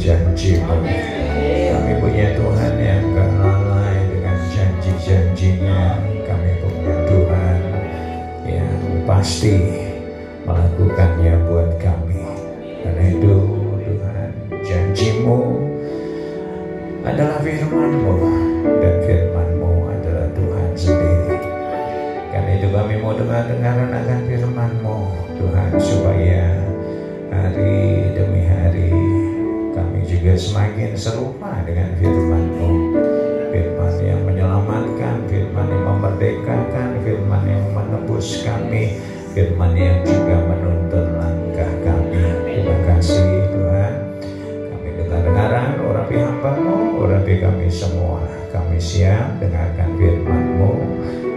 janji-Mu. Kami punya Tuhan yang gak lalai dengan janji-janjinya. Kami punya Tuhan yang pasti melakukannya buat kami. Karena itu Tuhan, janji-Mu adalah firman-Mu, dan firman-Mu adalah Tuhan sendiri. Karena itu kami mau dengar-dengaran akan firman-Mu. Tuhan, supaya hari demi hari kami juga semakin serupa dengan firman-Mu, firman yang menyelamatkan, firman yang memerdekakan, firman yang menebus kami, firman yang juga menuntun langkah kami. Terima kasih Tuhan. Kami dengar-dengaran orapi hamba-Mu, orapi kami semua. Kami siap dengarkan firman-Mu.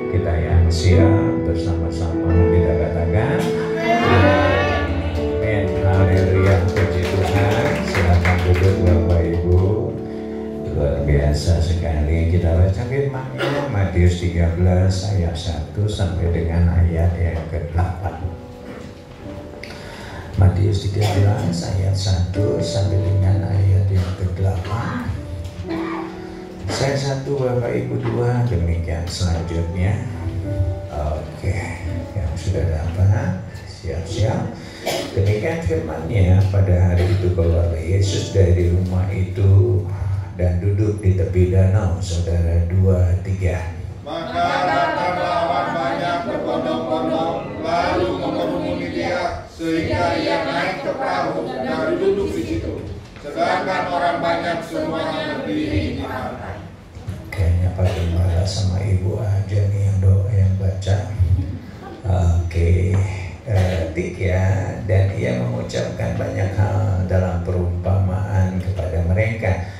Kita yang siap bersama-sama kita katakan amin. Haleluya, puji Tuhan. Silakan duduk Bapak Ibu. Luar biasa sekali. Kita baca firman-Nya Matius 13 ayat 1 sampai dengan ayat yang ke-8. Matius 13 ayat 1 sampai dengan ayat yang ke-8. Saya 1, Bapak Ibu 2, demikian selanjutnya. Oke, yang sudah dapat siap-siap. Demikian firman-Nya, pada hari itu keluar Yesus dari rumah itu dan duduk di tepi danau. Saudara, 2, 3. Maka datanglah orang banyak berbondong-bondong lalu mengerumuni Dia sehingga Ia naik ke perahu dan duduk di situ. Sedangkan orang banyak semua berdiri di pantai. Kayaknya Pak Gembala sama Ibu aja nih yang doa yang baca. Oke, 3. Dan Ia mengucapkan banyak hal dalam perumpamaan kepada mereka.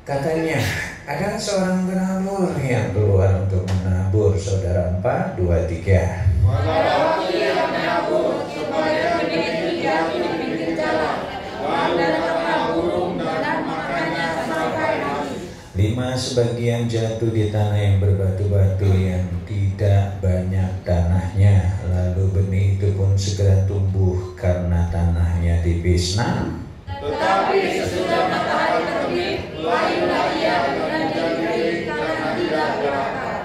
Katanya, ada seorang penabur yang keluar untuk menabur. Saudara, 4, 2, 3. Walau Ia menabur sebagian benih jatuh di pinggir jalan, lalu datang burung dan makannya sampai habis. 5. Sebagian jatuh di tanah yang berbatu-batu yang tidak banyak tanahnya, lalu benih itu pun segera tumbuh karena tanahnya tipis. 6. Tetapi sesudah matahari terbit, layulah ia dengan jadi karena tidak berakar.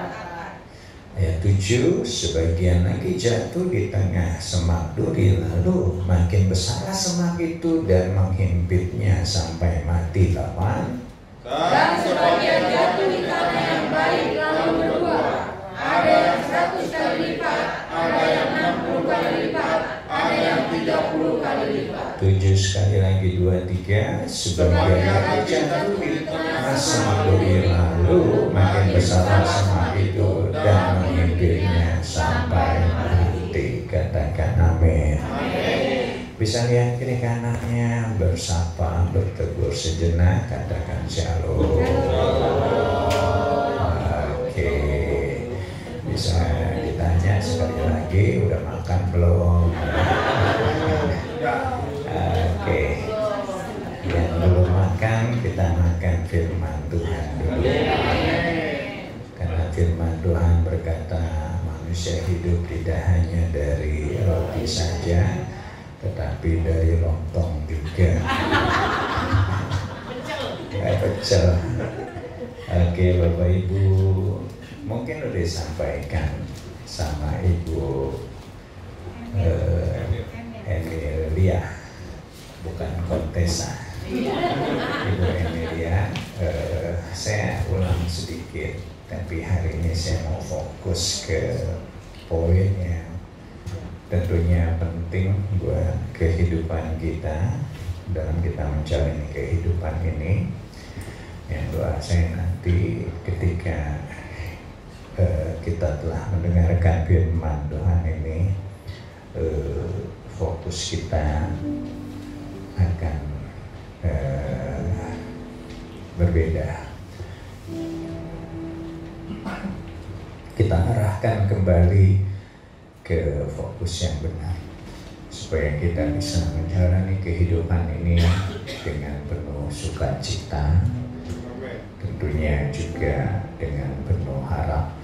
Ayat 7. Sebagian lagi jatuh di tengah semak duri, lalu makin besar semak itu dan menghimpitnya sampai mati. 8. Dan sebagian jatuh di tanah yang baik lalu berbuah, ada yang 100 kali lipat, ada yang 60 kali lipat, ada yang 30 kali lipat. 7. Sekali lagi, 2, 3. Sebagian lagi jatuh di tengah semak duri, lalu makin besar semak itu dan menghimpitnya sampai mati. Katakan amin. Bisa lihat kiri kanannya, bersapa, bertegur sejenak, katakan shalom. Oke, bisa ditanya sekali lagi, udah makan belum? Oke, yang belum makan, kita makan firman Tuhan dulu. Karena firman Tuhan berkata, manusia hidup tidak hanya dari roti saja, tetapi dari lontong juga. Pecel. Oke, Bapak Ibu, mungkin udah disampaikan sama Ibu Emilia, bukan Kontesa. Ibu Emilia, saya ulang sedikit, tapi hari ini saya mau fokus ke poin yang tentunya penting buat kehidupan kita dalam kita menjalani kehidupan ini. Yang doa saya nanti ketika kita telah mendengarkan firman Tuhan ini, fokus kita akan berbeda. Kita arahkan kembali ke fokus yang benar supaya kita bisa menjalani kehidupan ini dengan penuh sukacita, tentunya juga dengan penuh harap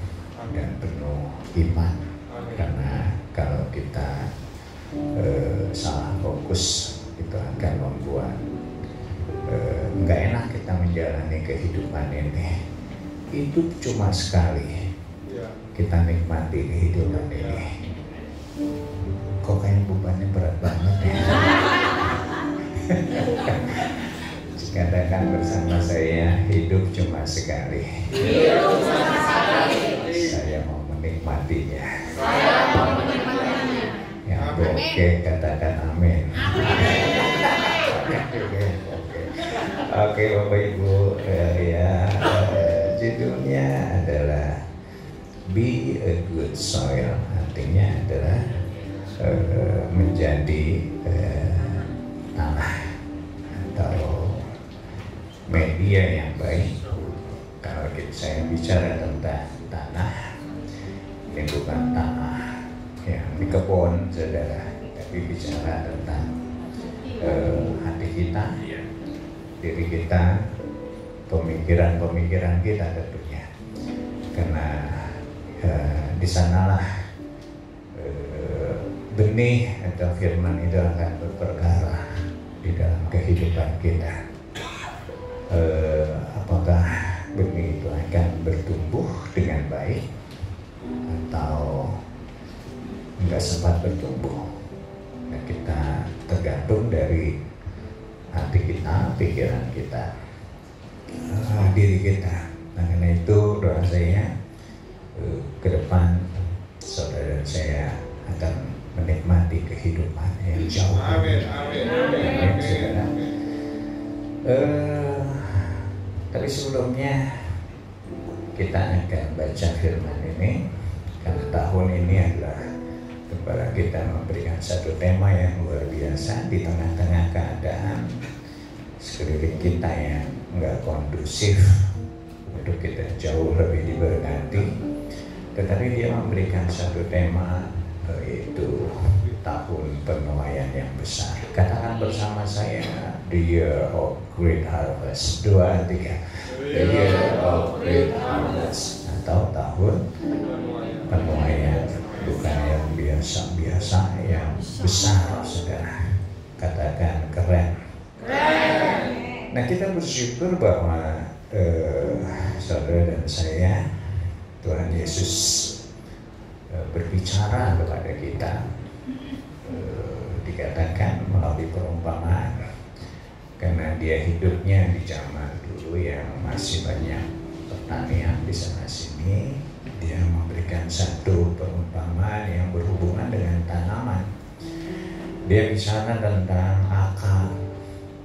dan penuh iman. Karena kalau kita salah fokus, itu akan membuat nggak enak kita menjalani kehidupan ini. Hidup cuma sekali, kita nikmati kehidupan ini. Kok kayak bebannya berat banget ya? Katakan bersama saya, hidup cuma sekali. Hidup cuma sekali. Saya mau menikmatinya. Saya mau menikmatinya. Yang Oke, katakan amin. Oke, Bapak Ibu, judulnya adalah Be a Good Soil. Artinya adalah menjadi tanah atau media yang baik. Kalau saya bicara tentang tanah, ini bukan tanah yang di kebun, saudara, tapi bicara tentang hati kita, diri kita, pemikiran-pemikiran kita tentunya. Karena di sanalah benih atau firman itu akan berperkara di dalam kehidupan kita. Apakah benih itu akan bertumbuh dengan baik atau nggak sempat bertumbuh? Nah, kita tergantung dari hati kita, pikiran kita, diri kita. Nah, karena itu doa saya ke depan saudara saya akan menikmati kehidupan yang jauh. Amin, amin, amin, saudara. Tapi sebelumnya kita akan baca firman ini, karena tahun ini adalah kepada kita memberikan satu tema yang luar biasa di tengah-tengah keadaan sekeliling kita yang nggak kondusif untuk kita jauh lebih diberkati. Tetapi dia memberikan satu tema, yaitu tahun penuaian yang besar. Katakan bersama saya, The Year of Great Harvest. 2, 3. The Year of Great Harvest, atau tahun penuaian, bukan yang biasa-biasa, yang besar, saudara. Katakan keren. Nah, kita bersyukur bahwa saudara dan saya, Tuhan Yesus berbicara kepada kita, dikatakan melalui perumpamaan, karena dia hidupnya di zaman dulu yang masih banyak pertanian di sana sini. Dia memberikan satu perumpamaan yang berhubungan dengan tanaman. Dia bicara tentang akar,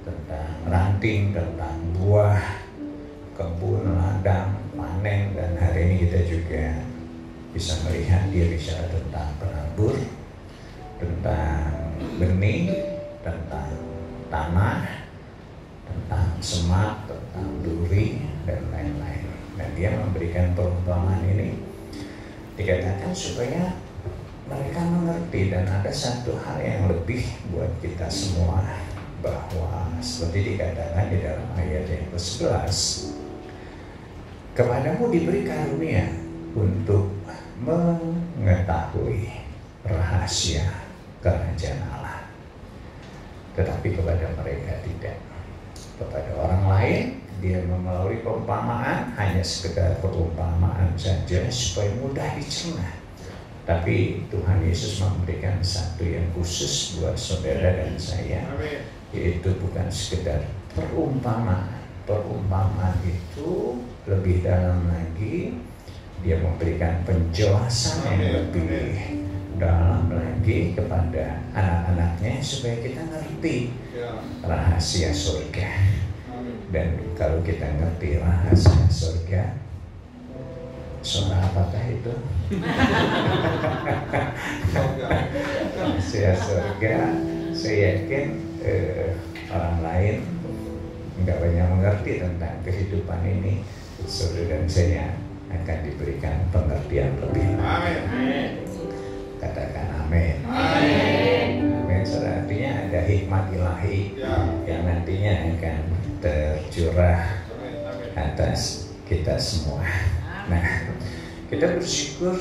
tentang ranting, tentang buah, kebun, ladang, panen, dan hari ini kita juga bisa melihat dia bicara tentang penabur, tentang benih, tentang tanah, tentang semak, tentang duri, dan lain-lain. Dan dia memberikan perumpamaan ini, dikatakan supaya mereka mengerti. Dan ada satu hal yang lebih buat kita semua, bahwa seperti dikatakan di dalam ayat yang ke-11, kepadamu diberi karunia untuk mengetahui rahasia kerajaan Allah, tetapi kepada mereka tidak. Kepada orang lain dia melalui perumpamaan, hanya sekedar perumpamaan saja supaya mudah dicerna. Tapi Tuhan Yesus memberikan satu yang khusus buat saudara dan saya, yaitu bukan sekedar perumpamaan. Perumpamaan itu lebih dalam lagi, dia memberikan penjelasan yang lebih dalam lagi kepada anak-anaknya supaya kita ngerti rahasia surga. Dan kalau kita ngerti rahasia surga, suara apakah itu? Rahasia surga, saya yakin orang lain nggak banyak mengerti tentang kehidupan ini. Saudara dan saya akan diberikan pengertian lebih. Amin. Katakan amin. Amin. Artinya ada hikmat ilahi yang nantinya akan tercurah atas kita semua. Nah, kita bersyukur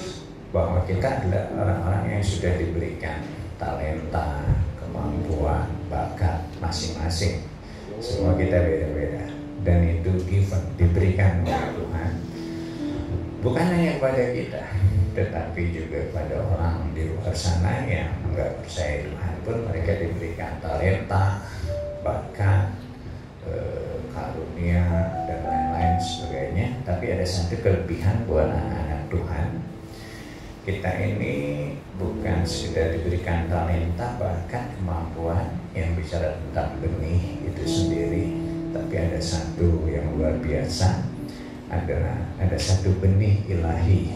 bahwa kita adalah orang-orang yang sudah diberikan talenta, kemampuan, bakat masing-masing. Semua kita beda-beda, dan itu given, diberikan oleh Tuhan. Bukan hanya kepada kita, tetapi juga kepada orang di luar sana yang nggak percaya Tuhan pun, mereka diberikan talenta, bakat, karunia, dan lain-lain sebagainya. Tapi ada satu kelebihan buat anak-anak Tuhan. Kita ini bukan sudah diberikan talenta, bahkan kemampuan yang bicara tentang benih itu sendiri. Tapi ada satu yang luar biasa, ada satu benih ilahi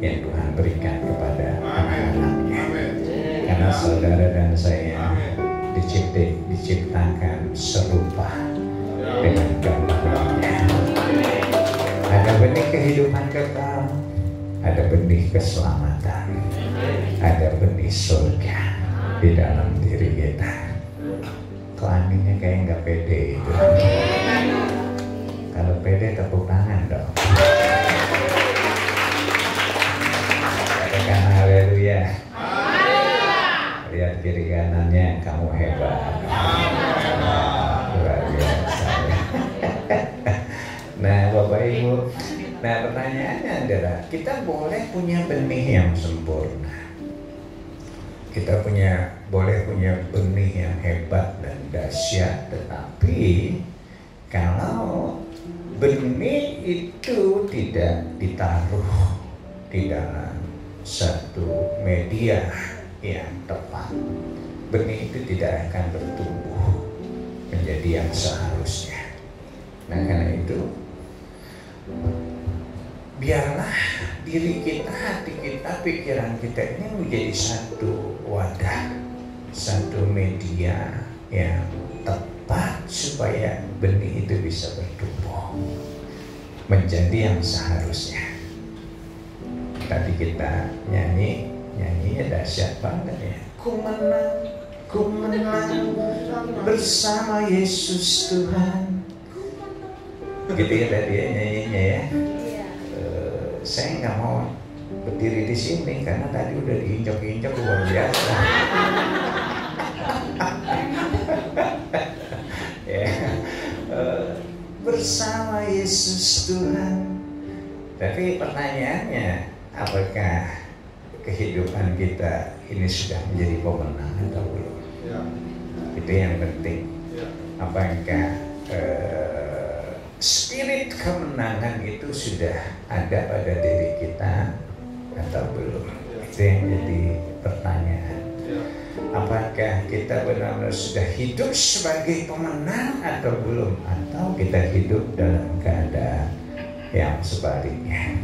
yang Tuhan berikan kepada anak-anaknya. Karena saudara dan saya diciptakan serupa dengan gambarannya. Ada benih kehidupan kekal, ada benih keselamatan, ada benih surga di dalam diri kita. Kelaminnya kayak nggak pede itu. Kalau pede tepuk tangan dong. Katakan haleluya. Lihat kiri kanannya, kamu hebat. Luar biasa. Nah Bapak Ibu, nah pertanyaannya adalah kita boleh punya benih yang sempurna. Kita boleh punya benih yang hebat dan dahsyat, tetapi kalau benih itu tidak ditaruh di dalam satu media yang tepat, benih itu tidak akan bertumbuh menjadi yang seharusnya. Nah karena itu, biarlah diri kita, hati kita, pikiran kita ini menjadi satu wadah, satu media yang tepat supaya benih itu bisa bertumbuh menjadi yang seharusnya. Tadi kita nyanyinya dahsyat banget ya. Ku menang bersama Yesus Tuhan. Gitu ya tadi ya nyanyinya ya. Saya nggak mau berdiri di sini karena tadi udah diinjak-injak luar biasa. Ya. Bersama Yesus Tuhan. Tapi pertanyaannya, apakah kehidupan kita ini sudah menjadi pemenang atau belum? Ya. Itu yang penting. Ya. Apakah spirit kemenangan itu sudah ada pada diri kita atau belum? Itu yang jadi pertanyaan. Apakah kita benar-benar sudah hidup sebagai pemenang atau belum? Atau kita hidup dalam keadaan yang sebaliknya?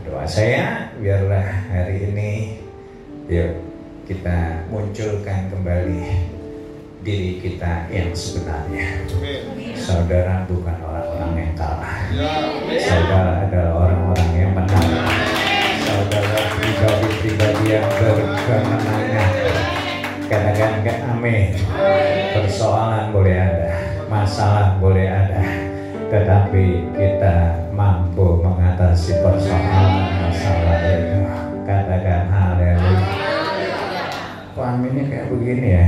Doa saya, biarlah hari ini yuk kita munculkan kembali diri kita yang sebenarnya. Saudara bukan orang-orang yang kalah. Saudara adalah orang-orang yang menang. Saudara pribadi-pribadi yang berkemenangan. Katakan amin. Persoalan boleh ada, masalah boleh ada, tetapi kita mampu mengatasi persoalan masalah itu. Katakan haleluya. Kok aminnya kayak begini ya?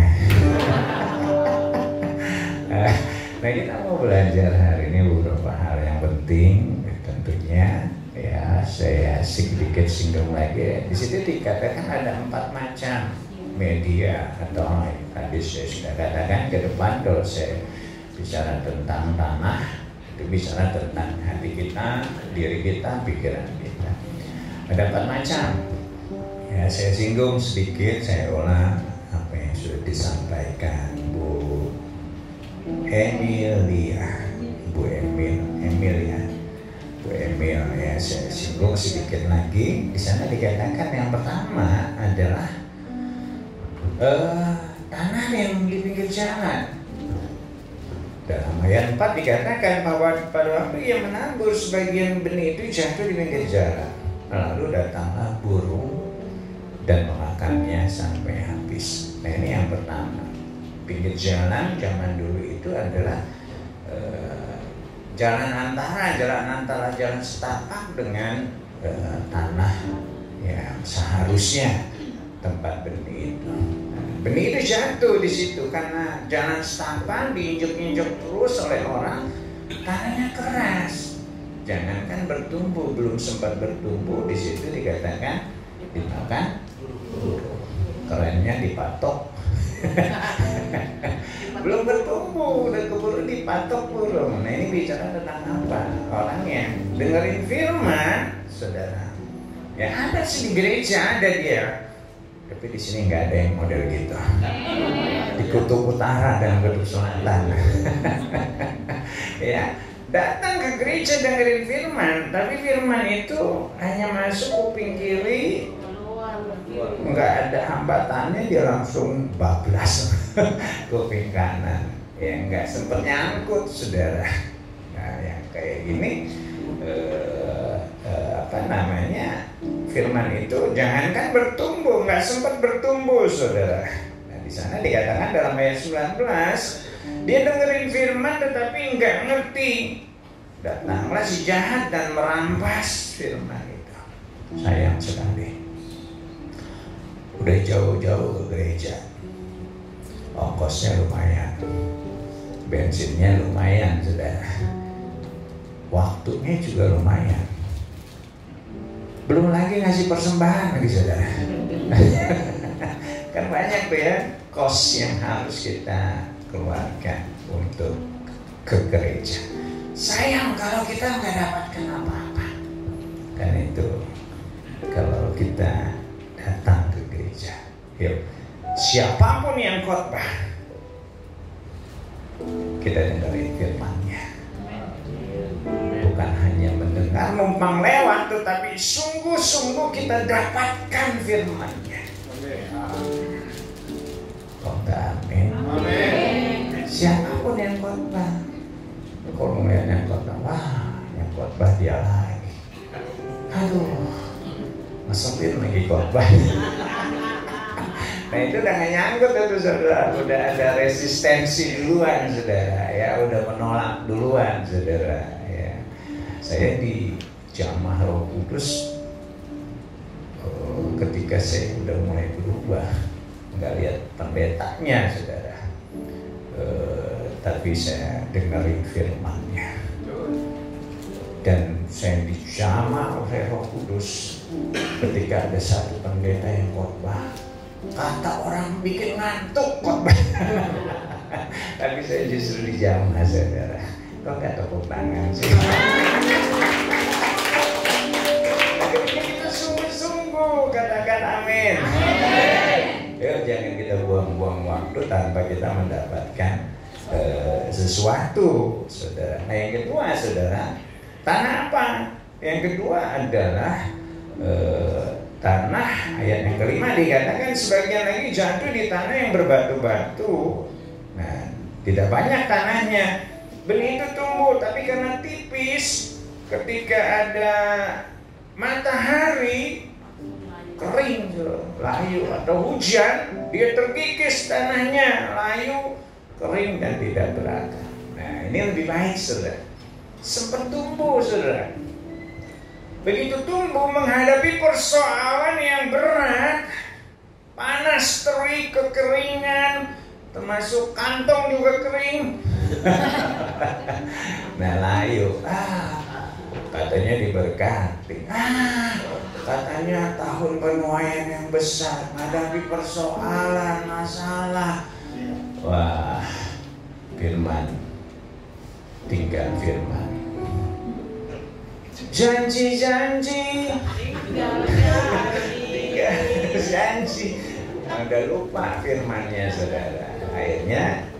Nah kita mau belajar hari ini beberapa hal yang penting. Tentunya ya saya sedikit singgung lagi. Di situ dikatakan ada 4 macam media atau tadi saya sudah katakan ke depan kalau saya bicara tentang tanah itu bicara tentang hati kita, diri kita, pikiran kita. Ada 4 macam. Ya saya singgung sedikit, saya ulang apa yang sudah disampaikan Bu Emilia, Bu Emil ya saya singgung sedikit lagi. Di sana dikatakan yang pertama adalah tanah yang di pinggir jalan. Dalam ayat 4 dikatakan bahwa pada waktu ia menabur sebagian benih itu jatuh di pinggir jalan. Lalu datanglah burung dan memakannya sampai habis. Nah ini yang pertama. Pinggir jalan zaman dulu itu adalah jalan antara jalan setapak dengan tanah yang seharusnya tempat benih itu. Benih itu jatuh di situ karena jalan setapak diinjak-injak terus oleh orang, tanahnya keras. Jangankan bertumbuh, belum sempat bertumbuh di situ dikatakan dimakan burung. Kerennya dipatok. Belum bertumbuh, udah keburu dipatok burung. Nah ini bicara tentang apa? Orang yang dengerin firman, saudara. Ya ada sih di gereja, ada dia Tapi di sini nggak ada yang model gitu. Di kutub utara dan kutub selatan. Ya, datang ke gereja dengerin firman, tapi firman itu hanya masuk kuping kiri, nggak ada hambatannya, dia langsung bablas kuping kanan. Ya nggak sempat nyangkut, saudara. Nah, yang kayak gini, firman itu jangankan bertumbuh, nggak sempat bertumbuh, saudara. Nah, di sana dikatakan dalam ayat 19, dia dengerin firman tetapi nggak ngerti. Datanglah si jahat dan merampas firman itu. Sayang sekali. Udah jauh-jauh ke gereja, ongkosnya lumayan, bensinnya lumayan, saudara. Waktunya juga lumayan. Belum lagi ngasih persembahan lagi, saudara. Kan banyak tuh ya kos yang harus kita keluarkan untuk ke gereja. Sayang kalau kita nggak dapatkan apa-apa. Kan itu kalau kita datang ke gereja. Yuk, siapapun yang khotbah, kita dengerin firman-Nya. Bukan hanya mendengar numpang lewat, tetapi sungguh-sungguh kita dapatkan firman-Nya. Kok amin? Siapapun yang khotbah, kalau melihat yang khotbah, wah, yang khotbah dia lagi. Aduh, ngeselin lagi khotbah. Nah itu udah gak nyangkut itu, saudara. Udah ada resistensi duluan, saudara. Ya udah menolak duluan, saudara. Ya. Saya di Jamaah Roh Kudus, ketika saya udah mulai berubah, nggak lihat pendetanya, saudara. Tapi saya dengerin firman-Nya. Dan saya dijamah oleh Roh Kudus ketika ada satu pendeta yang khotbah. Kata orang bikin ngantuk khotbah. Tapi saya justru dijamah, saudara. Kok gak tepuk tangan sih? Kita sungguh-sungguh katakan amin. Ya, jangan kita buang-buang waktu tanpa kita mendapatkan sesuatu, saudara. Nah yang kedua, saudara, tanah apa? Yang kedua adalah tanah. Ayat yang kelima dikatakan sebagian lagi jatuh di tanah yang berbatu-batu. Nah, tidak banyak tanahnya, benih itu tumbuh, tapi karena tipis, ketika ada matahari kering, layu, atau hujan, dia terkikis tanahnya, layu, kering dan tidak berakar. Nah ini lebih baik, saudara. Sempat tumbuh, saudara. Begitu tumbuh menghadapi persoalan yang berat, panas, terik, kekeringan, termasuk kantong juga kering. Nah layu, katanya diberkati, katanya tahun penuaian yang besar, menghadapi persoalan, masalah. Wah, firman, tinggal firman. Janji-janji, janji, udah lupa firman-Nya, saudara. Akhirnya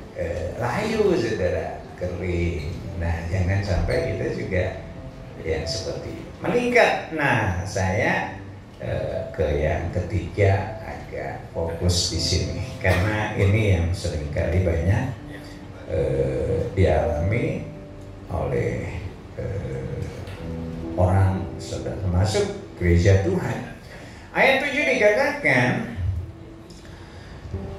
layu, saudara, kering. Nah, jangan sampai kita juga yang seperti meningkat. Nah, saya ke yang ketiga agak fokus di sini karena ini yang seringkali banyak dialami oleh orang, saudara, termasuk gereja Tuhan. Ayat 7 dikatakan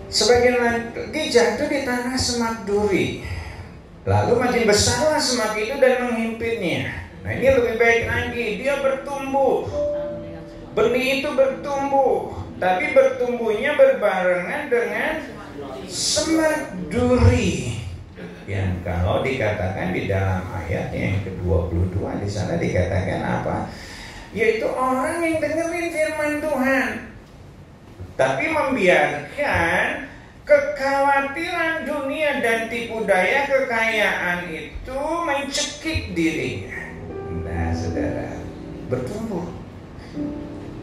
sebagian lagi jatuh di tanah semak duri, lalu makin besarlah semak itu dan menghimpitnya. Nah ini lebih baik lagi, dia bertumbuh, benih itu bertumbuh, tapi bertumbuhnya berbarengan dengan semak duri. Yang kalau dikatakan di dalam ayat yang ke-22 di sana dikatakan apa? Yaitu orang yang dengerin firman Tuhan, tapi membiarkan kekhawatiran dunia dan tipu daya kekayaan itu mencekik dirinya. Nah, saudara, bertumbuh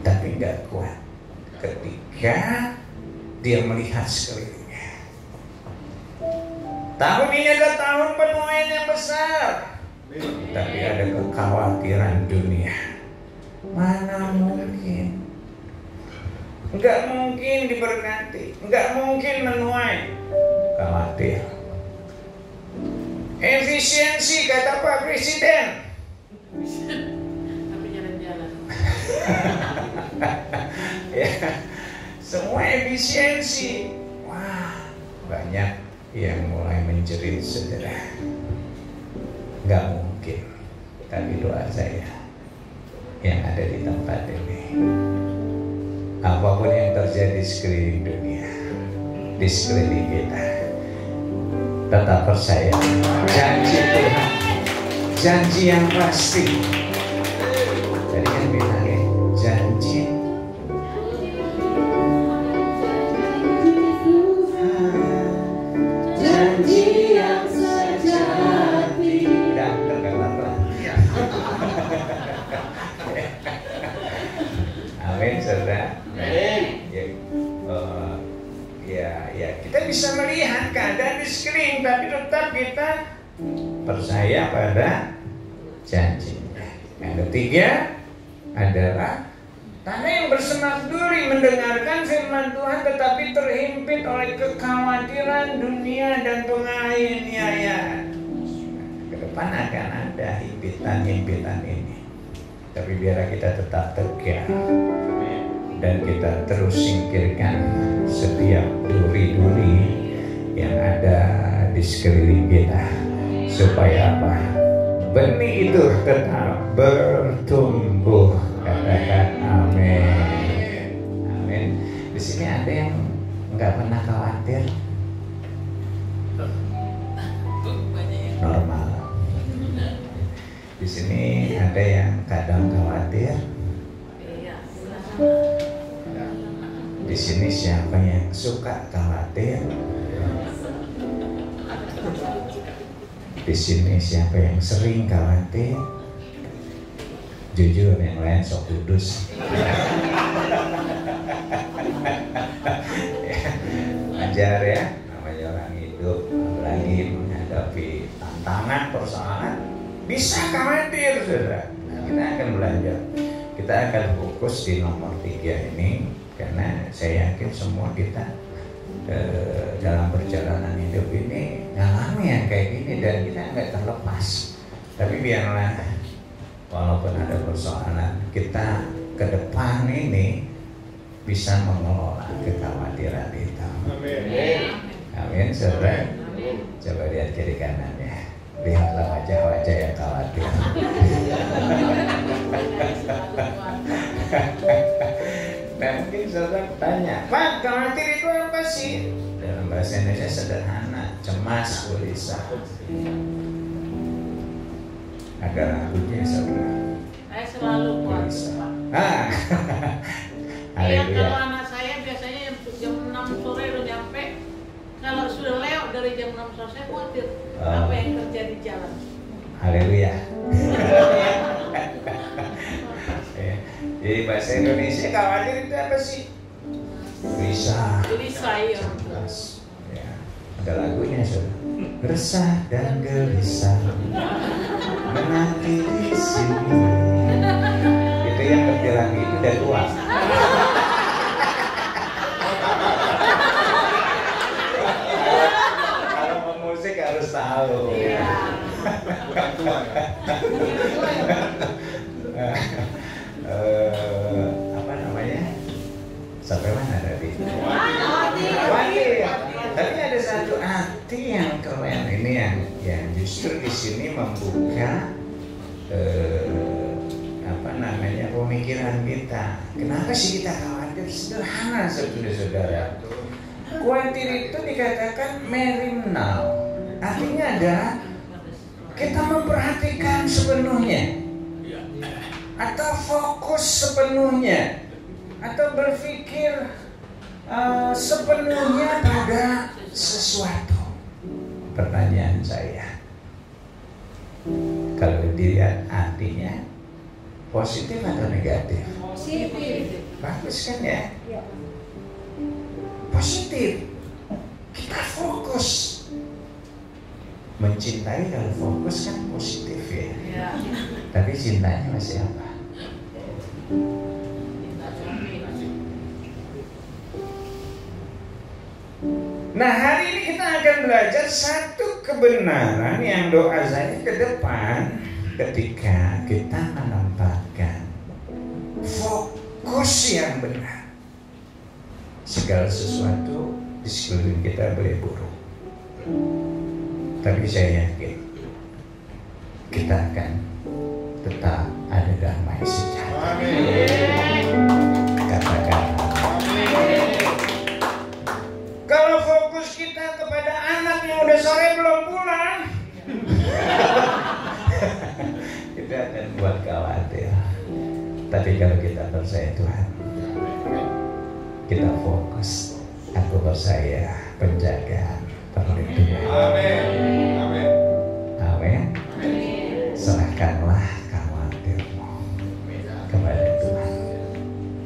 tapi nggak kuat. ketika dia melihat sekelilingnya. Tahun ini adalah tahun penuaian yang besar, tapi ada kekhawatiran dunia. Mana mungkin? Enggak mungkin diberkati, enggak mungkin menuai. Khawatir. Efisiensi kata Pak Presiden. Tapi jalan-jalan. Ya, semua efisiensi. Wah, banyak yang mulai menjerit saudara. Enggak mungkin. Tapi doa saya yang ada di tempat ini, apapun yang terjadi sekeliling dunia, di sekeliling kita, tetap percaya janji Tuhan, janji yang pasti. Tadi kan bilangnya janji yang sejati. Udah pelan-pelan. Amin, saudara. Ya, kita bisa melihat keadaan di sekeliling, tapi tetap kita percaya pada janjinya. Yang ketiga adalah tanah yang bersemak duri mendengarkan firman Tuhan, tetapi terhimpit oleh kekhawatiran dunia dan penganiayaan. Ke depan akan ada himpitan-himpitan ini, tapi biar kita tetap tegar dan kita terus singkirkan setiap duri-duri yang ada di sekeliling kita, supaya apa? Benih itu tetap bertumbuh. Katakan amin. Amin. Di sini ada yang nggak pernah khawatir? Normal. Di sini ada yang kadang khawatir? Di sini siapa yang suka khawatir? Di sini siapa yang sering khawatir? Jujur, yang lain sok kudus. Ajar ya, namanya orang hidup, apalagi menghadapi tantangan, persoalan, bisa khawatir, saudara. Nah, kita akan belajar. Kita akan fokus di nomor 3 ini, karena saya yakin semua kita dalam perjalanan hidup ini ngalamin yang kayak gini dan kita nggak terlepas. Tapi biarlah, walaupun ada persoalan, kita ke depan ini bisa mengelola kekhawatiran itu. Amin. Amin, saudara. Coba lihat kiri kanannya, lihatlah wajah-wajah yang khawatir. Nah, mungkin saudara tanya, Pak, khawatir itu apa sih? Dalam bahasa Indonesia sederhana, cemas, gelisah. Ada lagunya, saudara. Saya selalu puasa. Iya, kalau anak saya biasanya jam 6 sore udah nyampe. Kalau sudah lewat dari jam 6 sore, saya khawatir apa yang terjadi di jalan. Haleluya. Jadi bahasa Indonesia khawatir itu apa sih? Gelisah ya. Ya. Ada lagunya, saudara. Resah dan gelisah menanti di sini. Itu yang ngerti lagu itu udah tua. Kalau pemusik harus tahu. Iya. Apa namanya? Sampai mana tadi? Wati. Tapi ada satu arti yang keren ini yang justru di sini membuka apa namanya pemikiran kita. Kenapa sih kita khawatir? Sederhana saudara-saudara. Khawatir itu dikatakan merimnau. Artinya adalah kita memperhatikan sepenuhnya, atau fokus sepenuhnya, atau berpikir sepenuhnya pada sesuatu. Pertanyaan saya, kalau dilihat artinya positif atau negatif? Positif. Bagus kan ya? Positif. Kita fokus. Mencintai kalau fokus kan positif ya. Tapi cintanya masih apa? Nah, hari ini kita akan belajar satu kebenaran yang doa saya ke depan ketika kita menempatkan fokus yang benar. Segala sesuatu di sekeliling kita boleh buruk, tapi saya yakin kita akan tetap ada damai sejahtera. Katakan kalau fokus kita kepada anak yang udah sore belum pulang, kita akan buat khawatir. Tapi kalau kita percaya Tuhan, kita fokus. Aku percaya penjagaan, perlindungan. Amin. Amin. Serahkanlah khawatirmu kepada Tuhan.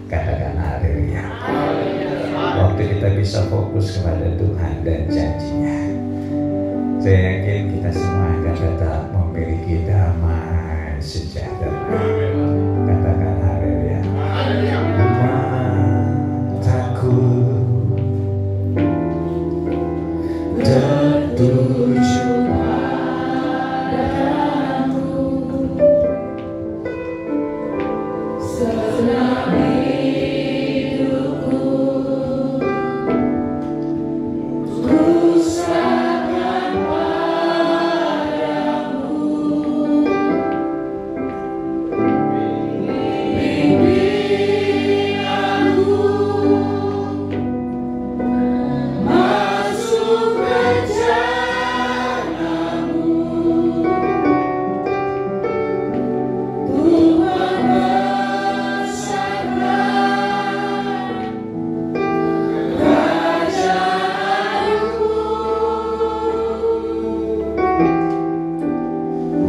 Katakan haleluya. Waktu kita bisa fokus kepada Tuhan dan janjinya, saya yakin kita semua akan tetap memiliki damai sejahtera. Katakan haleluya. Mataku tertuju padamu, selama hidupku ku serahkan padamu. Bimbing aku masuk rencanamu, Tuhan besarkan kerajaanmu.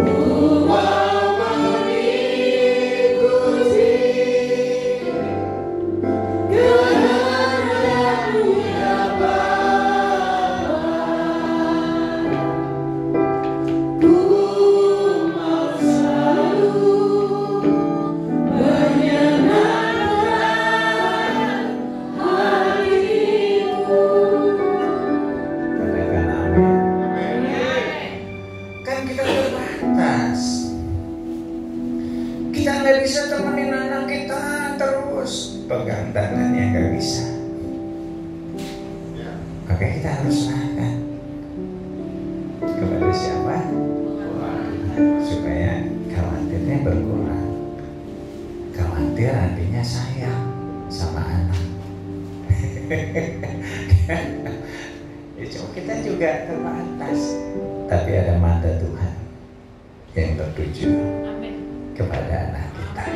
Ku mau mengikuti kehendak-Mu ya Bapa. Ku mau selalu menyenangkan hatimu. Katakan amin. Kan kita terbatas. Kita nggak bisa temenin anak kita terus. Pegang tangannya nggak bisa. Maka kita harus serahkan kepada siapa? Supaya khawatirnya berkurang. Khawatir artinya sayang sama anak. Ya, cuma kita juga terbatas. Tapi ada mata Tuhan yang tertuju kepada anak kita.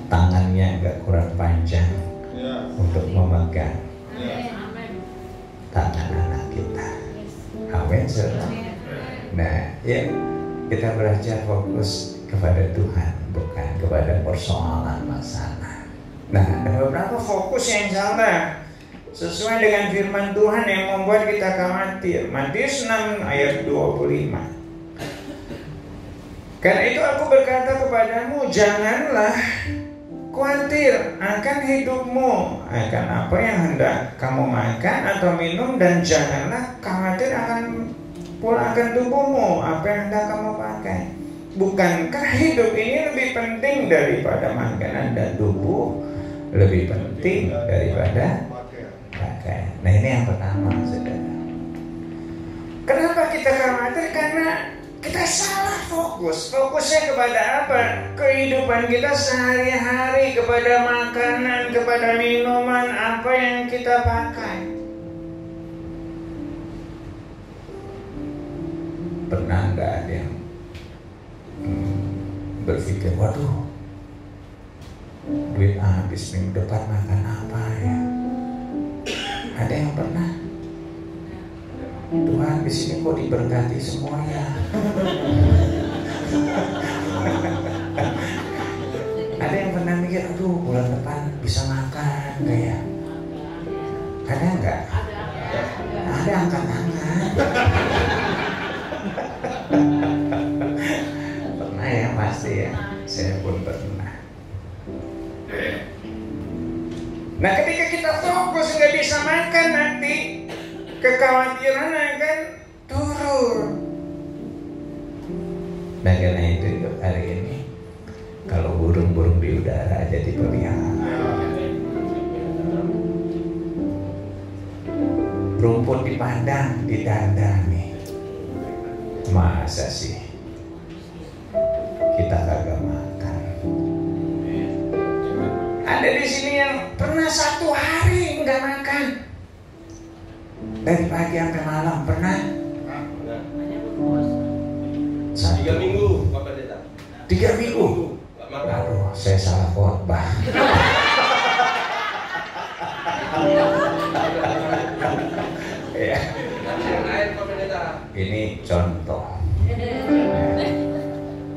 Tangannya nggak kurang panjang untuk memegang tangan anak kita. Amin, saudara. Nah, ya kita belajar fokus kepada Tuhan, bukan kepada persoalan masalah. Nah, ada beberapa fokus yang salah sesuai dengan firman Tuhan yang membuat kita khawatir. Matius 6 ayat 25. Karena itu aku berkata kepadamu, janganlah khawatir akan hidupmu, akan apa yang hendak kamu makan atau minum, dan janganlah khawatir akan tubuhmu, apa yang hendak kamu pakai. Bukankah hidup ini lebih penting daripada makanan, dan tubuh lebih penting daripada pakaian? Nah, ini yang pertama, saudara. Kenapa kita khawatir? Karena kita salah fokus. Fokusnya kepada apa? Kehidupan kita sehari-hari, kepada makanan, kepada minuman, apa yang kita pakai. Pernah nggak ada yang berpikir, waduh, duit habis minggu depan makan apa ya? Ada yang pernah? Tuhan, di sini kok diberkati semuanya. Ada yang pernah mikir, aduh bulan depan bisa makan kayak? Ada nggak? Ada angkat tangan. Pernah ya, pasti ya. Saya pun pernah. Nah, ketika kita fokus nggak bisa makan, nanti kekhawatiran akan turun. Nah, karena itu hari ini kalau burung-burung di udara aja dipelihara, rumput di padang didandani, masa sih kita kagak makan? Ada di sini yang pernah 1 hari nggak makan, dari pagi sampai malam pernah? 3 minggu, Pak Pendeta. 3 minggu. Aduh, saya salah khotbah. Ya. Ini contoh.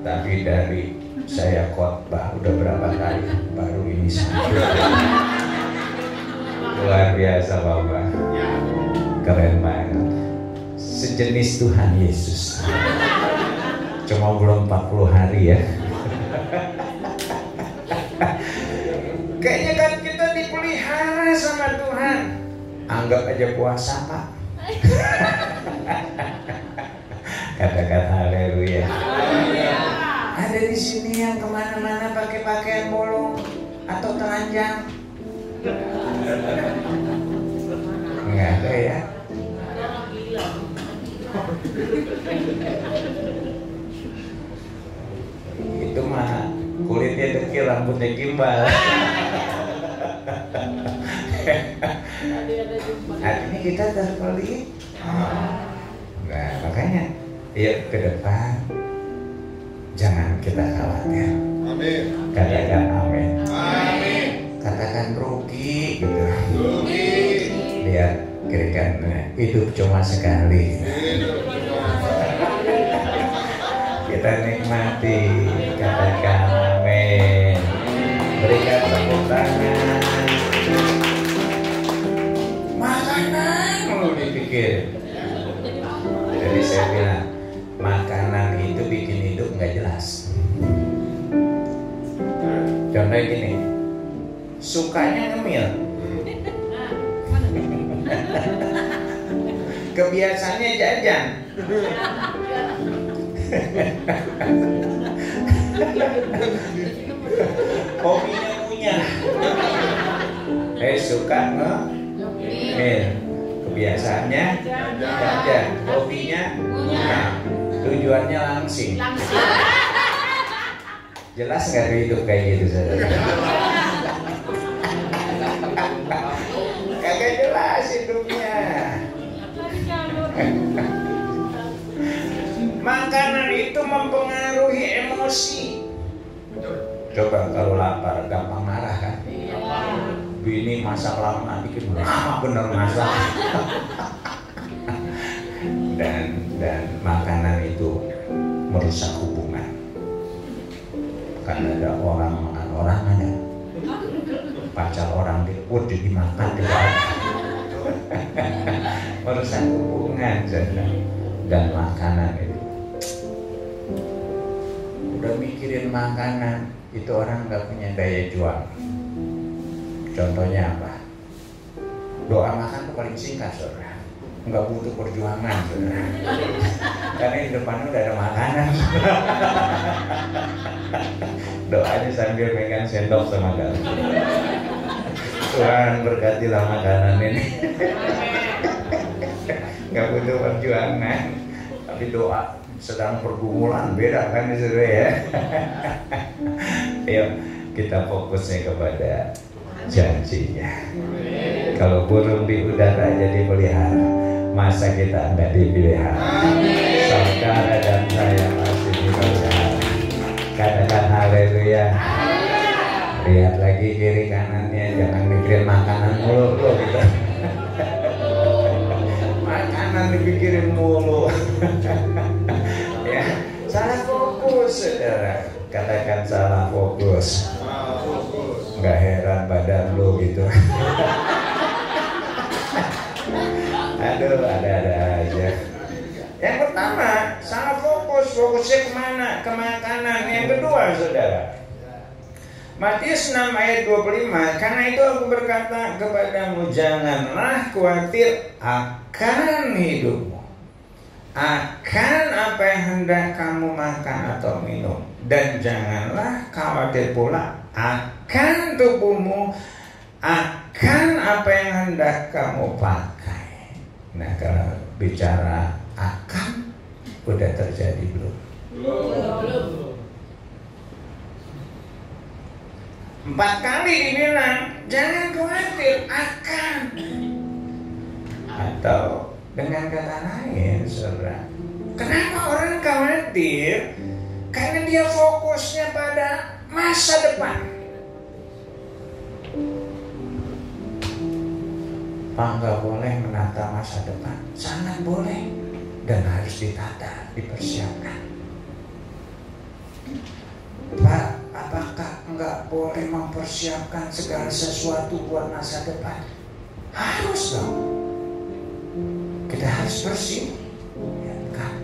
Tapi dari saya khotbah udah berapa kali, baru ini sampai. Luar biasa Bapak. Keren banget. Sejenis Tuhan Yesus. Cuma belum 40 hari ya. Kayaknya kan kita dipelihara sama Tuhan. Anggap aja puasa Pak. Katakan haleluya. Ada di sini yang kemana-mana pakai pakaian bolong atau telanjang? Enggak ada ya. Itu mah kulitnya dekil, rambutnya gimbal. Hari ini kita terpelihara. Nah, makanya yuk ke depan jangan kita khawatir. Amin. Katakan amin. Amin. Katakan rugi gitu. Rugi. Lihat kiri kanan, hidup cuma sekali. Kita nikmati. Katakan amin. Berikan tepuk tangan. Makanan mulu dipikir. Jadi saya bilang makanan itu bikin hidup nggak jelas. Contohnya gini, sukanya ngemil, kebiasaannya jajan. Hobinya punya. Suka ngemil, kebiasaannya jajan, hobinya punya, tujuannya langsing. Jelas nggak hidup kayak gitu saudara? Kagak jelas hidupnya. Makanan itu mempengaruhi emosi. Coba kalau lapar gampang marah kan? Bini masak lama bikin lama bener masak. dan makanan itu merusak hubungan. Karena ada orang makan orang, ada pacar orang dimakan di bawah. Merusak hubungan dan makanan itu. Udah mikirin makanan itu orang nggak punya daya juang. Contohnya apa? Doa makan itu paling singkat saudara, nggak butuh perjuangan saudara. Karena di depannya udah ada makanan. Doanya sambil megang sendok sama kamu. Tuhan berkatilah makanan ini. Nggak butuh perjuangan, tapi doa sedang pergumulan beda kan saudara ya. Ayo kita fokusnya kepada janjinya. Kalau burung di udara jadi pelihara, masa kita enggak dipelihara? Saudara dan saya masih dipelihara. Katakan haleluya. Lihat lagi kiri kanannya, jangan mikirin makanan mulu gitu. Makanan dipikirin mulu. Ya, salah fokus saudara. Katakan salah fokus. berat badan lo gitu. Aduh, ada-ada aja. Yang pertama, sangat fokusnya kemana? Ke makanan. Yang kedua, saudara, Matius 6 ayat 25, karena itu aku berkata kepadamu, janganlah khawatir akan hidupmu, akan apa yang hendak kamu makan atau minum, dan janganlah khawatir pula akan tubuhmu, akan apa yang hendak kamu pakai. Nah, kalau bicara akan, udah terjadi belum? Belum. 4 kali dibilang jangan khawatir akan. Atau dengan kata lain, saudara, kenapa orang khawatir? Karena dia fokusnya pada masa depan. Pak, nggak boleh menata masa depan. Sangat boleh dan harus ditata, dipersiapkan. Pak, apakah nggak boleh mempersiapkan segala sesuatu buat masa depan? Harus dong. Kita harus bersih, ya kan?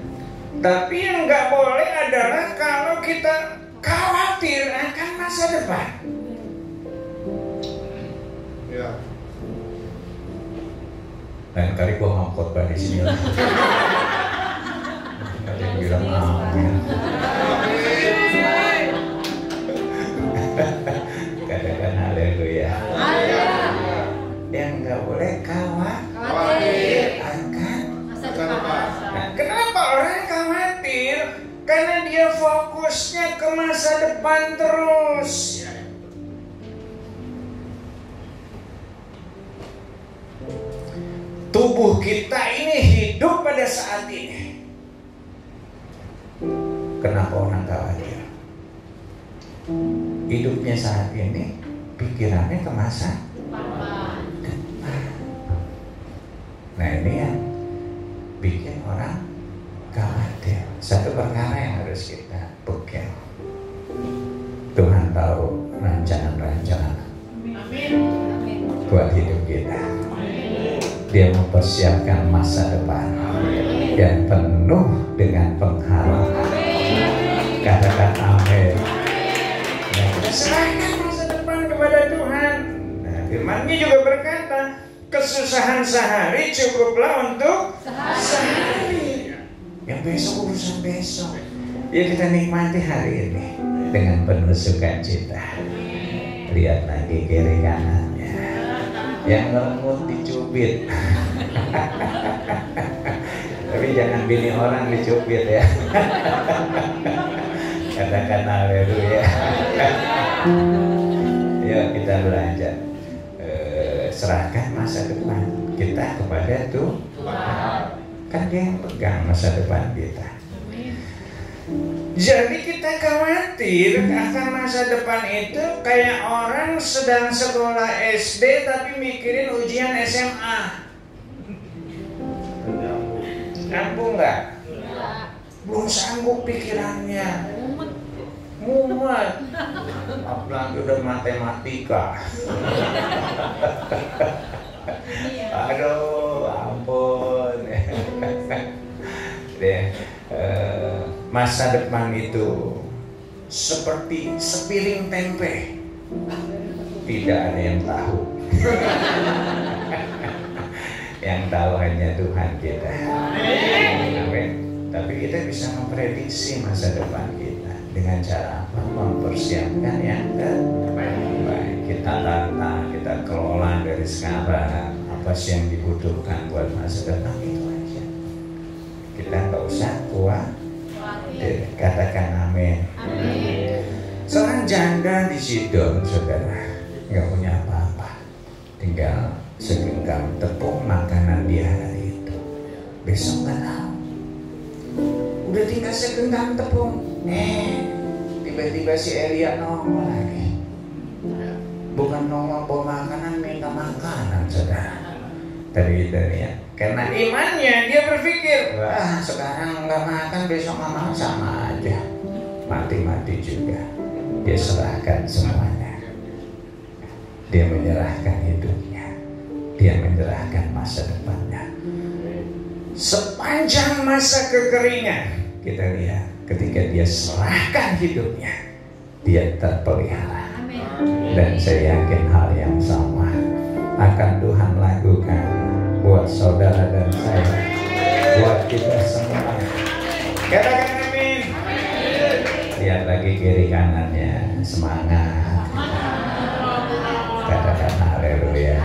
Tapi yang nggak boleh adalah kalau kita khawatir akan masa depan. Ya. Lain kali gua mau khotbah di sini. Ada yang bilang amin. Katakan haleluya. Yang nggak boleh khawatir akan Masa depan. Nah, kenapa orang khawatir? Karena dia fokusnya ke masa depan terus. Tubuh kita ini hidup pada saat ini. Kenapa orang khawatir? Hidupnya saat ini, pikirannya ke masa depan. Nah, ini yang bikin orang khawatir. Satu perkara yang harus kita pegang, Tuhan tahu rancangan-rancangan buat hidup kita. Dia mempersiapkan masa depan yang penuh dengan pengharapan. Katakan amin. Nah, kita serahkan masa depan kepada Tuhan. Nah, firman-Nya juga berkata, kesusahan sehari cukuplah untuk sehari. Yang besok urusan besok. Ya, kita nikmati hari ini dengan penuh sukacita. Lihat lagi kiri kanannya. Yang ngelemut dicubit. Tapi jangan bini orang dicubit ya. Katakan haleluya. Yuk kita belajar. Serahkan masa depan kita kepada Tuhan. Kan Dia yang pegang masa depan kita. Jadi kita khawatir akan masa depan itu kayak orang sedang sekolah SD tapi mikirin ujian SMA. Nyambung nggak? Belum sanggup pikirannya. Mumet. Apalagi udah matematika. Aduh, ampun. Deh. Masa depan itu seperti sepiring tempe, tidak ada yang tahu. Yang tahu hanya Tuhan kita. Amin. Tapi kita bisa memprediksi masa depan kita dengan cara apa? Mempersiapkan yang terbaik. Kita tata, kita kelola dari sekarang. Apa sih yang dibutuhkan buat masa depan itu aja. Kita nggak usah kuat. Katakan amin. Seorang janda di Sidon, saudara, nggak punya apa-apa, tinggal segenggam tepung makanan dia hari itu. Besok nggak tahu. Udah tinggal segenggam tepung, tiba-tiba si Elia nongol lagi. Bukan nongol bawa makanan, minta makanan, saudara. Tadi itu ya. Karena imannya dia berpikir, wah sekarang nggak makan, besok nggak makan, sama aja, mati-mati juga. Dia serahkan semuanya. dia menyerahkan hidupnya, dia menyerahkan masa depannya. Sepanjang masa kekeringan, kita lihat ketika dia serahkan hidupnya, dia terpelihara. Dan saya yakin hal yang sama akan Tuhan lakukan buat saudara dan saya, buat kita semua. Katakan amin. Lihat lagi kiri kanannya, semangat. Katakan haleluya.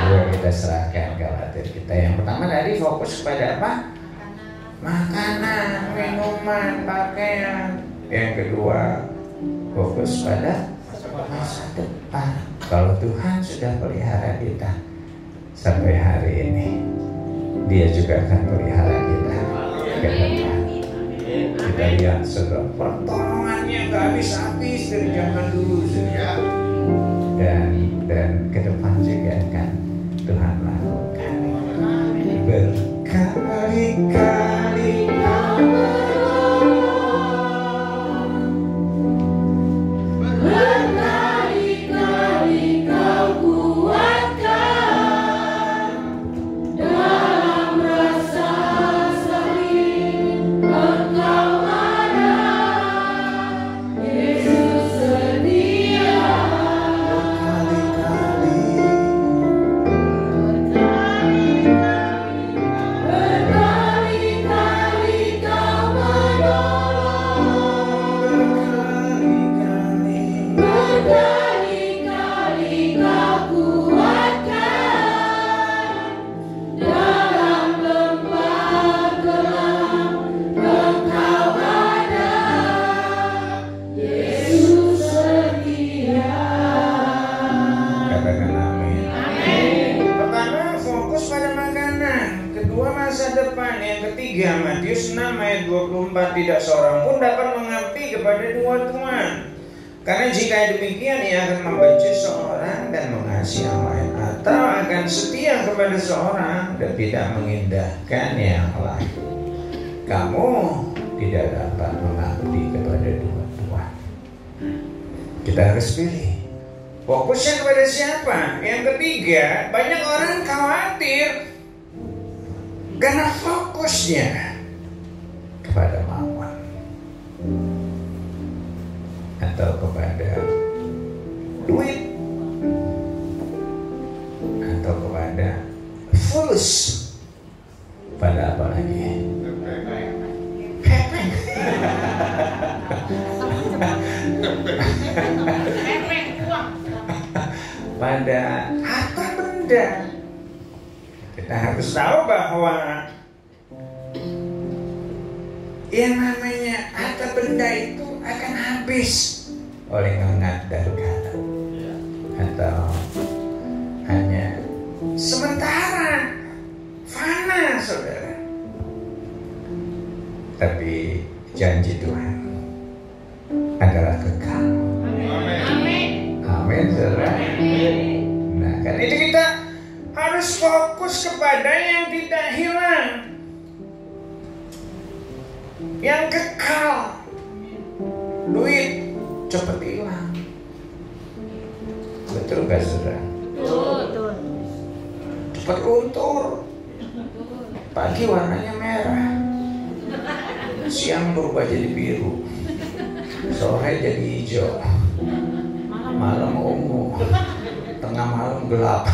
Dua, kita serahkan khawatir kita. Yang pertama tadi fokus kepada apa? Makanan, minuman, pakaian. Yang kedua fokus pada masa depan. Kalau Tuhan sudah pelihara kita sampai hari ini, Dia juga akan pelihara kita ke depan. Kita lihat saudara, pertolongannya gak habis-habis dari zaman dulu saudara. Dan ke depan juga akan Tuhan lakukan. Berkali-kali tidak seorang pun dapat mengabdi kepada dua tuan. Karena jika demikian ia akan membenci seorang dan mengasihi yang lain, atau akan setia kepada seorang dan tidak mengindahkan yang lain. Kamu tidak dapat mengabdi kepada dua tuan. Kita harus pilih. Fokusnya kepada siapa? Yang ketiga, banyak orang khawatir karena fokusnya kepada mammon atau kepada duit atau kepada fulus, pada apa lagi? Pada harta benda. Kita harus tahu bahwa yang namanya harta benda itu akan habis oleh ngengat dan kala, atau hanya sementara, fana saudara. Tapi janji Tuhan adalah kekal. Amin. Amin saudara. Nah, karena itu kita harus fokus kepada yang tidak hilang, yang kekal. Duit cepat hilang, betul gak saudara? Betul. Cepat luntur. Pagi warnanya merah, siang berubah jadi biru, sore jadi hijau, malam ungu, tengah malam gelap.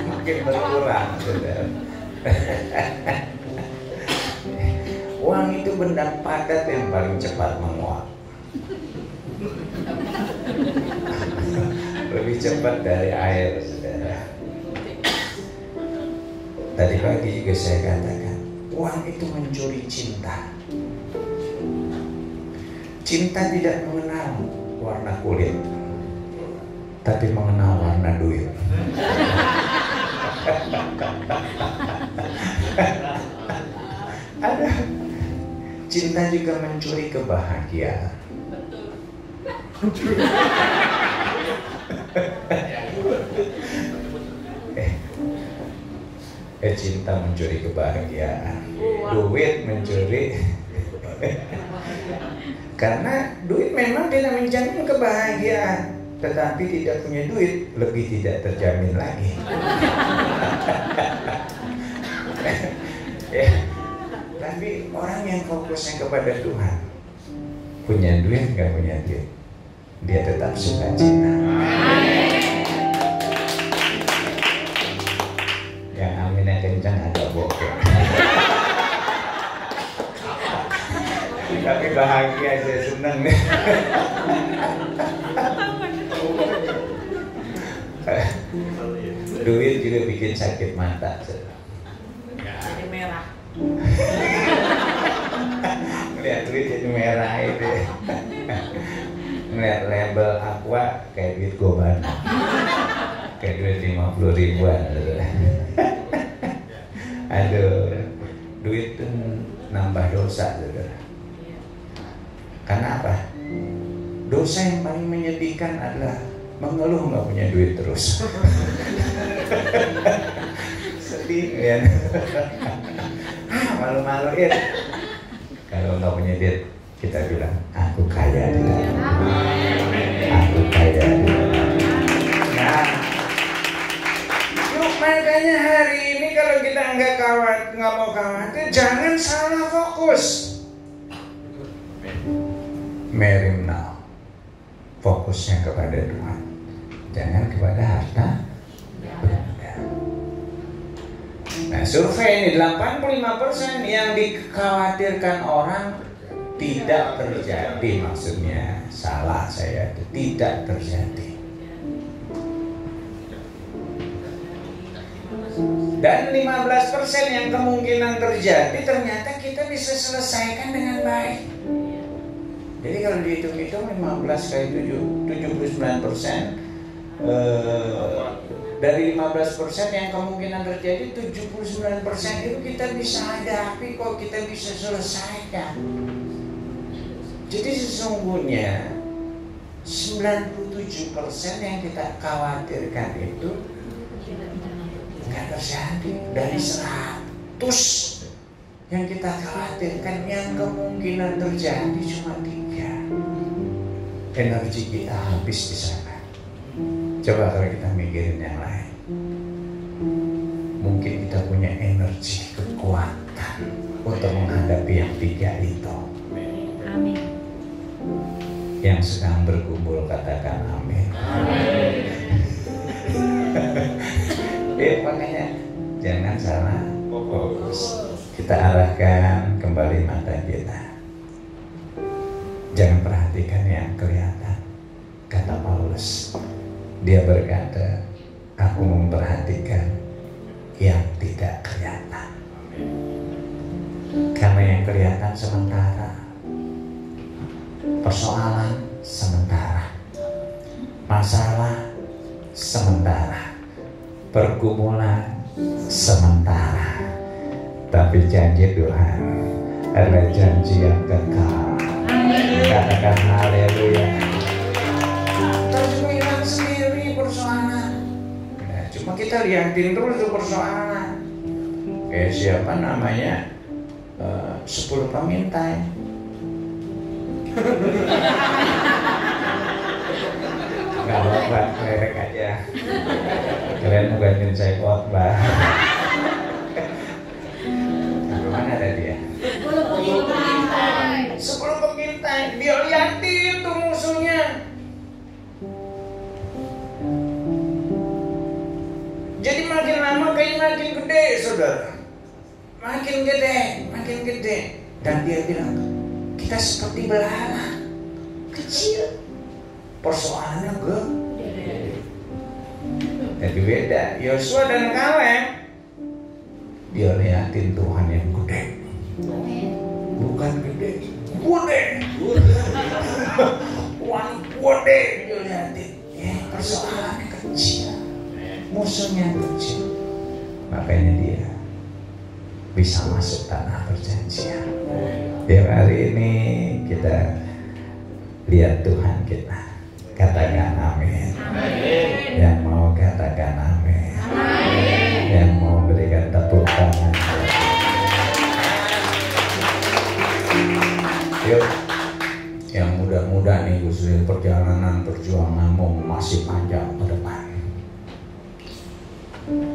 Makin berkurang saudara. Uang itu benda padat yang paling cepat menguap. Lebih cepat dari air, saudara. Tadi pagi juga saya katakan, uang itu mencuri cinta. Cinta tidak mengenal warna kulit, tapi mengenal warna duit. Ada. Cinta juga mencuri kebahagiaan. Cinta mencuri kebahagiaan, duit mencuri. Karena duit memang tidak menjamin kebahagiaan, tetapi tidak punya duit, lebih tidak terjamin lagi. Ya. Tapi orang yang fokusnya kepada Tuhan, punya duit nggak punya duit, dia tetap sukacita. Yang aminnya kencang agak bokeh. Tapi bahagia, saya senang nih. Duit juga bikin sakit mata. Jadi merah. Lihat duit jadi merah itu. Ngeliat label Aqua kayak duit Gobana, kayak duit 50 ribuan. Aduh, duit tuh nambah dosa, saudara. Karena apa? Dosa yang paling menyedihkan adalah mengeluh nggak punya duit terus. Sedih ya. Malu-maluin. Kalau nggak punya duit, kita bilang aku kaya di dalam. Aku kaya di dalam. Nah, yuk makanya hari ini kalau kita nggak mau khawatir, jangan salah fokus. Merim now, fokusnya kepada Tuhan, jangan kepada harta benda. Nah, survei ini 85% yang dikhawatirkan orang tidak terjadi, maksudnya salah saya, tidak terjadi. Dan 15% yang kemungkinan terjadi ternyata kita bisa selesaikan dengan baik. Jadi kalau dihitung-hitung 15 kali 79%, dari 15% yang kemungkinan terjadi 79% itu kita bisa hadapi kok, kita bisa selesaikan. Jadi sesungguhnya 97% yang kita khawatirkan itu nggak terjadi. Dari 100 yang kita khawatirkan, yang kemungkinan terjadi cuma 3. Energi kita habis di sana. Coba kalau kita mikirin yang lain, mungkin kita punya energi, kekuatan untuk menghadapi yang 3 itu. Amin. Yang sedang berkumpul katakan amin. Makanya jangan salah fokus. Kita arahkan kembali mata kita. Jangan perhatikan yang kelihatan. Kata Paulus, dia berkata, aku memperhatikan yang tidak kelihatan. Karena yang kelihatan sementara, persoalan sementara, masalah sementara, pergumulan sementara. Tapi janji Tuhan adalah janji yang kekal. Katakan haleluya. Terus hilang sendiri persoalan. Nah, cuma kita lihatin terus tuh persoalan. Kayak siapa namanya 10 pengintai. Gak apa-apa, lerek aja. Kalian mau gantiin saya khotbah. Mana ada dia? 10 pengintai. Dia liatin tuh musuhnya. Jadi makin lama kayak makin gede, saudara. Makin gede. Dan dia bilang, kita seperti belalang kecil, persoalannya gede. Jadi beda. Yosua dan Kaleb, dia liatin Tuhan yang gede. Bukan gede. Gede dia liatin. Persoalannya kecil, musuhnya kecil. Makanya dia bisa masuk tanah perjanjian. Tiap hari ini kita lihat Tuhan kita. Katakan amin. Yang mau katakan amin. Yang mau berikan tepuk tangan. Yuk, yang muda-muda nih Yusril, perjalanan perjuanganmu masih panjang ke depan.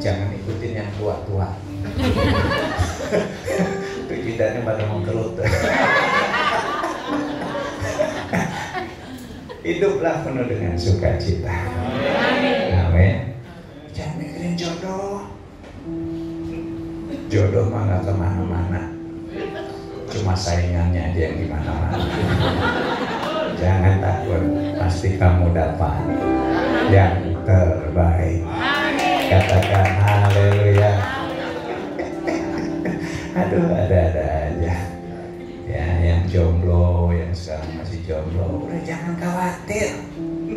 Jangan ikutin yang tua-tua. Pikirannya pada mengkerut. Hiduplah penuh dengan sukacita. Amin. Jangan mikirin jodoh. Jodoh mah gak kemana-mana. Cuma saingannya aja yang dimana-mana. Jangan takut, pasti kamu dapat yang terbaik. Katakan haleluya. Aduh, ada-ada aja. Ya, yang jomblo, yang sekarang masih jomblo, udah jangan khawatir.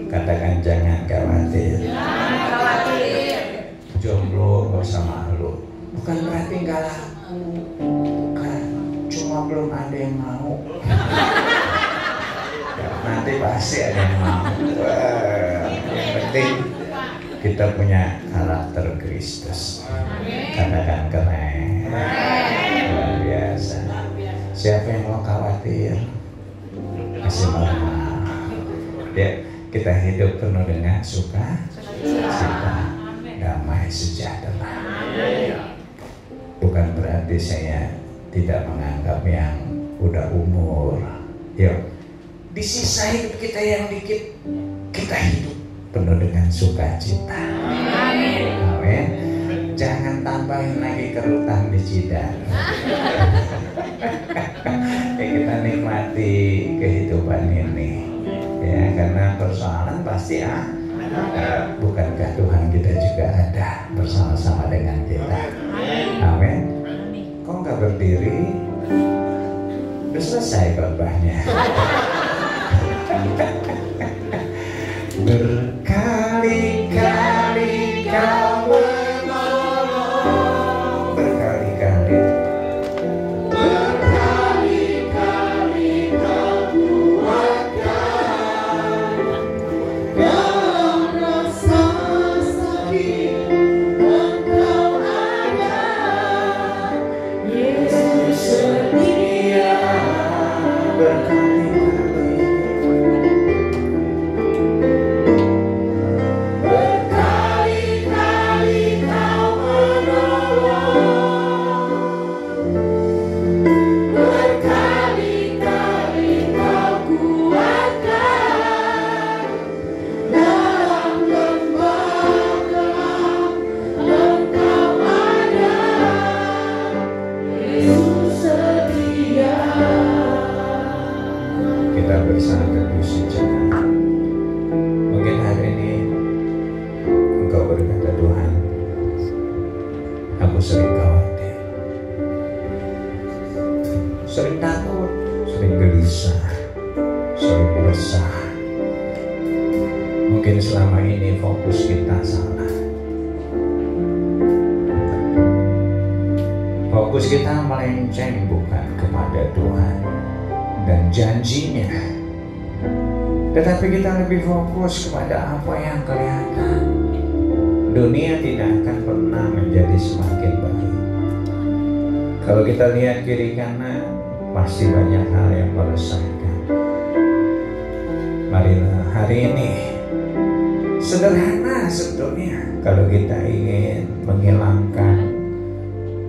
Katakan jangan khawatir. Jangan khawatir. Jomblo gak usah malu. Bukan berarti gak laku. Bukan, cuma belum ada yang mau. Nanti pasti ada yang mau. Wah, yang penting kita punya karakter Kristus. Katakan keren. Luar biasa. Siapa yang mau khawatir? Kasih normal. Ya, kita hidup penuh dengan sukacita, damai sejahtera. Bukan berarti saya tidak menganggap yang udah umur. Yuk, di sisa hidup kita yang dikit, kita hidup penuh dengan sukacita. Amin. Jangan tambahin lagi kerutan di Cidar. Ya, kita nikmati kehidupan ini. Ya, karena persoalan pasti bukankah Tuhan kita juga ada bersama-sama dengan kita. Amin. Kok nggak berdiri? Udah selesai khotbahnya. Berkali-kali kau menolong, berkali-kali kau kuatkan dalam rasa sakit. Engkau ada, Yesus setia. Sering takut, sering gelisah, sering resah. Mungkin selama ini fokus kita salah. Fokus kita melenceng bukan kepada Tuhan dan janjinya, tetapi kita lebih fokus kepada apa yang kelihatan. Dunia tidak akan pernah menjadi semakin baik. Kalau kita lihat kiri kanan, pasti banyak hal yang meresahkan. Marilah hari ini, sederhana sebetulnya, kalau kita ingin menghilangkan,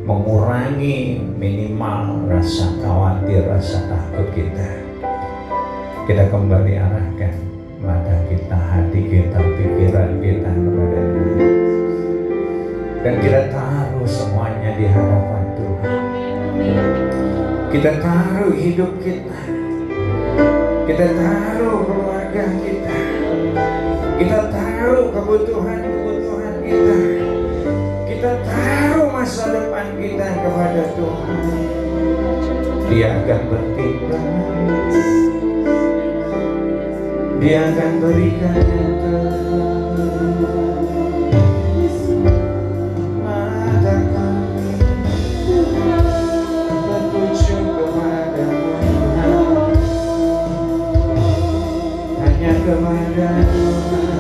mengurangi minimal rasa khawatir, rasa takut kita kembali arahkan mata kita, hati kita, pikiran kita kepada Tuhan, dan kita taruh semuanya di hadapan Tuhan. Kita taruh hidup kita taruh keluarga kita taruh kebutuhan-kebutuhan kita taruh masa depan kita kepada Tuhan. Dia akan bertindak, Dia akan berikan yang terbaik. Mata kami bertuju kepadamu, hanya kepada Tuhan.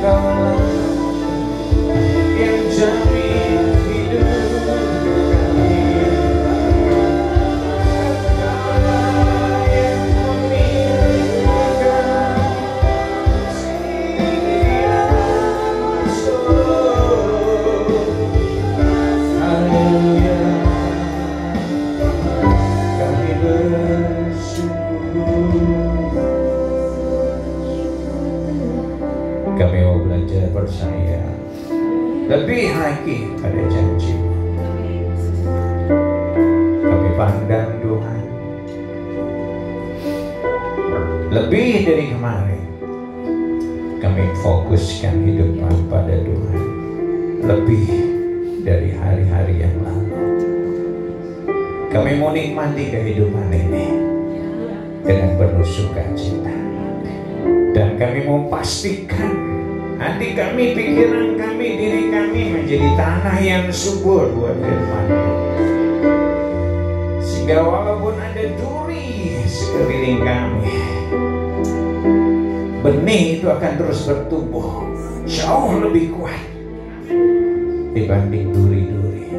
Engkaulah yang jamin hidup kami. Engkaulah yang memilihkan setiap masuk. Haleluya, kami bersyukur. Kami mau belajar percaya lebih lagi pada janji. Kami pandang Tuhan lebih dari kemarin. Kami fokuskan hidup pada Tuhan lebih dari hari-hari yang lalu. Kami mau nikmati kehidupan ini dengan penuh sukacita. Dan kami mau pastikan hati kami, pikiran kami, diri kami menjadi tanah yang subur buat firman. Sehingga walaupun ada duri sekeliling kami, benih itu akan terus bertumbuh jauh lebih kuat dibanding duri-duri.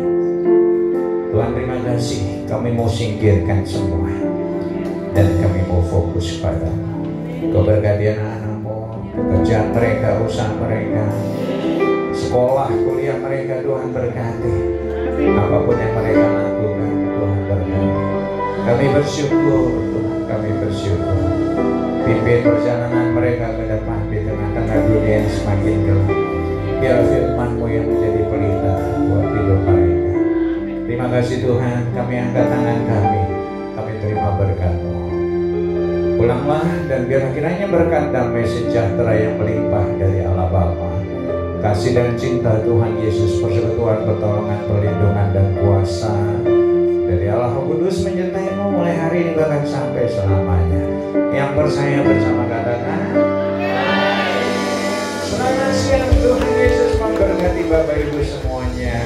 Tuhan, terima kasih. Kami mau singkirkan semua dan kami mau fokus padamu. Kau berkati anak-anakmu, pekerjaan mereka, usaha mereka, sekolah, kuliah mereka, Tuhan berkati. Apapun yang mereka lakukan, Tuhan berkati. Kami bersyukur, Tuhan, kami bersyukur. Pimpin perjalanan mereka ke depan di tengah-tengah dunia yang semakin gelap. Biar firman-Mu yang menjadi pelita buat hidup mereka. Terima kasih Tuhan, kami angkat tangan kami terima berkat-Mu. Pulanglah dan biar kiranya berkat damai sejahtera yang melimpah dari Allah Bapa, kasih dan cinta Tuhan Yesus, persekutuan, pertolongan, perlindungan dan kuasa dari Allah Kudus menyertai-Mu mulai hari ini bahkan sampai selamanya. Yang percaya bersama katakan selamat siang. Tuhan Yesus memberkati Bapak Ibu semuanya.